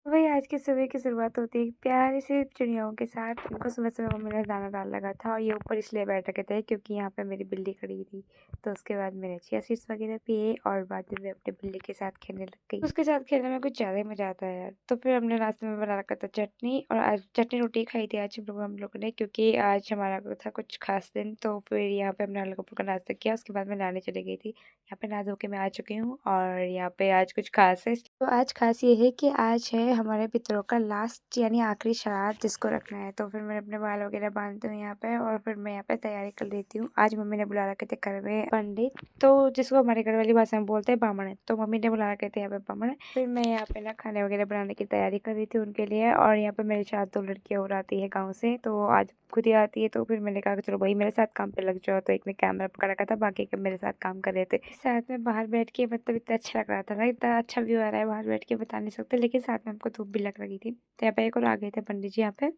वही आज की सुबह की शुरुआत होती है प्यारी सी चिड़ियाओं के साथ। उनको सुबह-सुबह मम्मी ने दाना डाल रखा था और ये ऊपर इसलिए बैठ रखे थे क्योंकि यहाँ पे मेरी बिल्ली खड़ी थी। तो उसके बाद मैंने चिया सीड्स वगैरह पिए और बाद में मैं अपनी बिल्ली के साथ खेलने लग गई। उसके साथ खेलने में कुछ ज़्यादा ही मज़ा आता है यार। तो फिर हमने नाश्ते में बना रखा था चटनी और आज चटनी रोटी खाई थी आज हम लोगों ने, क्योंकि आज हमारा था कुछ खास दिन। तो फिर यहाँ पे हमने आलू का नाश्ता किया, उसके बाद मैं नहाने चली गई थी। यहाँ पे नहा धो के मैं आ चुकी हूँ और यहाँ पे आज कुछ खास है। तो आज खास ये है कि आज है हमारे पितरों का लास्ट यानी आखिरी श्राद्ध जिसको रखना है। तो फिर मैंने अपने बाल वगैरह बांधती हूँ यहाँ पे और फिर मैं यहाँ पे तैयारी कर लेती हूँ। आज मम्मी ने बुला रखे थे घर में पंडित, तो जिसको हमारे घर वाली भाषा में बोलते हैं बामण। तो मम्मी ने बुला रखे थे यहाँ पे बामण। फिर मैं यहाँ पे ना खाने वगैरह बनाने की तैयारी कर रही थी उनके लिए। और यहाँ पे मेरे साथ 2 लड़कियाँ और आती है गाँव से, तो आज खुद ही आती है। तो फिर मैंने कहा कि चलो भाई मेरे साथ काम पे लग जाओ। तो एक ने कैमरा पकड़ रखा था, बाकी के मेरे साथ काम कर रहे थे। साथ में बाहर बैठ के मतलब इतना अच्छा लग रहा था ना, इतना अच्छा व्यू आ रहा है बाहर बैठ के बता नहीं सकते। लेकिन साथ में हमको धूप भी लग रही थी। तो यहाँ पे एक और आ गए थे पंडित जी यहाँ पे।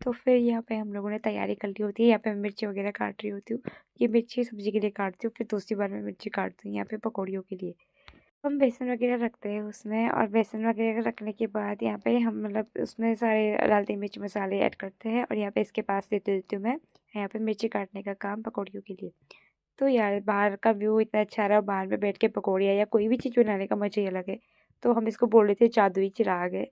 तो फिर यहाँ पे हम लोगों ने तैयारी कर ली होती है। यहाँ पे मैं मिर्ची वगैरह काट रही होती हूँ। ये मिर्ची सब्जी के लिए काटती हूँ, फिर दूसरी बार मैं मिर्ची काटती हूँ यहाँ पे पकौड़ियों के लिए। हम बेसन वगैरह रखते हैं उसमें, और बेसन वगैरह रखने के बाद यहाँ पे हम मतलब उसमें सारे लाल मिर्च मसाले ऐड करते हैं। और यहाँ पे इसके पास देते देती हूँ मैं यहाँ पे मिर्ची काटने का काम पकौड़ियों के लिए। तो यार बाहर का व्यू इतना अच्छा रहा, बाहर में बैठ के पकौड़ियाँ या कोई भी चीज़ बनाने का मजा ही अलग है। तो हम इसको बोल रहे थे जादुई चिराग है।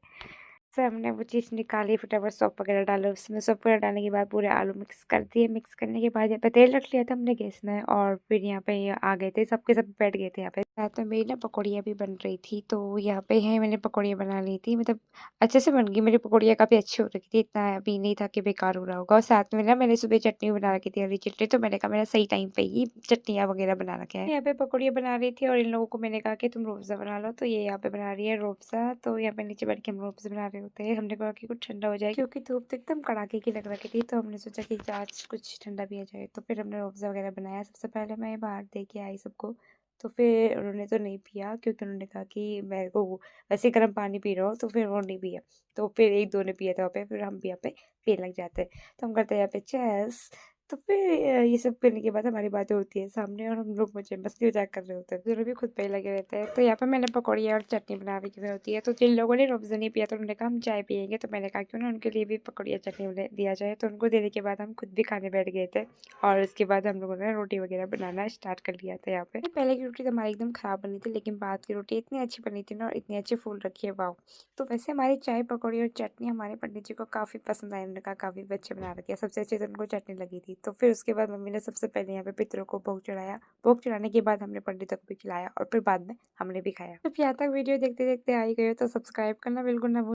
से हमने वो चीज़ निकाली, फटाफट सौंफ वगैरह डाला उसमें। सौंफ वगैरह डालने के बाद पूरे आलू मिक्स कर दिए। मिक्स करने के बाद यहाँ पे तेल रख लिया था हमने गैस में, और फिर यहाँ पे ये आ गए थे सबके सब बैठ गए थे यहाँ पे। साथ में मेरी ना पकौड़ियाँ भी बन रही थी। तो यहाँ पे है मैंने पकौड़ियाँ बना ली थी, मतलब अच्छे से बन गई मेरी पकौड़ियाँ, काफ़ी अच्छी हो रखी थी, इतना भी नहीं था कि बेकार हो रहा होगा। और साथ में ना मैंने सुबह चटनी बना रखी थी, हरी चटनी। तो मैंने कहा मैंने सही टाइम पे ही चटनियाँ वगैरह बना रखे हैं। यहाँ पे पकौड़ियाँ बना रही थी और इन लोगों को मैंने कहा कि तुम रूअफ़ज़ा बना लो। तो ये यहाँ पे बना रही है रूअफ़ज़ा। तो यहाँ पे नीचे बैठ के हम रूअफ़ज़ा बना रहे होते हैं। हमने कहा कि कुछ ठंडा हो जाए क्योंकि धूप तो एकदम कड़ाके की लग रही थी। तो हमने सोचा कि आज कुछ ठंडा पिया जाए। तो फिर हमने रूअफ़ज़ा वगैरह बनाया। सबसे पहले मैं बाहर दे के आई सबको। तो फिर उन्होंने तो नहीं पिया, क्योंकि उन्होंने कहा कि मेरे को वैसे गर्म पानी पी रहा हो। तो फिर वो नहीं पिया। तो फिर 1-2 ने पिया था वहाँ पे, फिर हम भी यहाँ पे पीने लग जाते हैं। तो हम करते हैं यहाँ पे चेस। तो फिर ये सब करने के बाद हमारी बातें होती है सामने, और हम लोग मुझे मस्ती मजाक कर रहे होते हैं, दोनों भी खुद पे ही लगे रहते हैं। तो यहाँ पे मैंने पकौड़ियाँ और चटनी बना रखी होती है। तो जिन लोगों ने रूअफ़ज़ा नहीं पिया तो उन्होंने कहा हम चाय पियेंगे। तो मैंने कहा क्यों ना उनके लिए भी पकौड़ियाँ चटनी दिया जाए। तो उनको देने के बाद हम खुद भी खाने बैठ गए थे। और उसके बाद हम लोगों ने रोटी वगैरह बनाना स्टार्ट कर लिया था यहाँ पे। पहले की रोटी तो हमारी एकदम खराब बनी थी, लेकिन बाद की रोटी इतनी अच्छी बनी थी ना, और इतनी अच्छी फूल रखी है, वाह। तो वैसे हमारी चाय पकौड़ी और चटनी हमारे पंडित जी को काफ़ी पसंद आई। उन्होंने कहा काफ़ी अच्छे बना रखे हैं, सबसे अच्छे तो उनको चटनी लगी थी। तो फिर उसके बाद मम्मी ने सबसे पहले यहाँ पे पितरों को भोग चढ़ाया। भोग चढ़ाने के बाद हमने पंडितों को भी खिलाया और फिर बाद में हमने भी खाया। तो यहाँ तक वीडियो देखते देखते आ ही गए तो सब्सक्राइब करना बिल्कुल ना भूलें।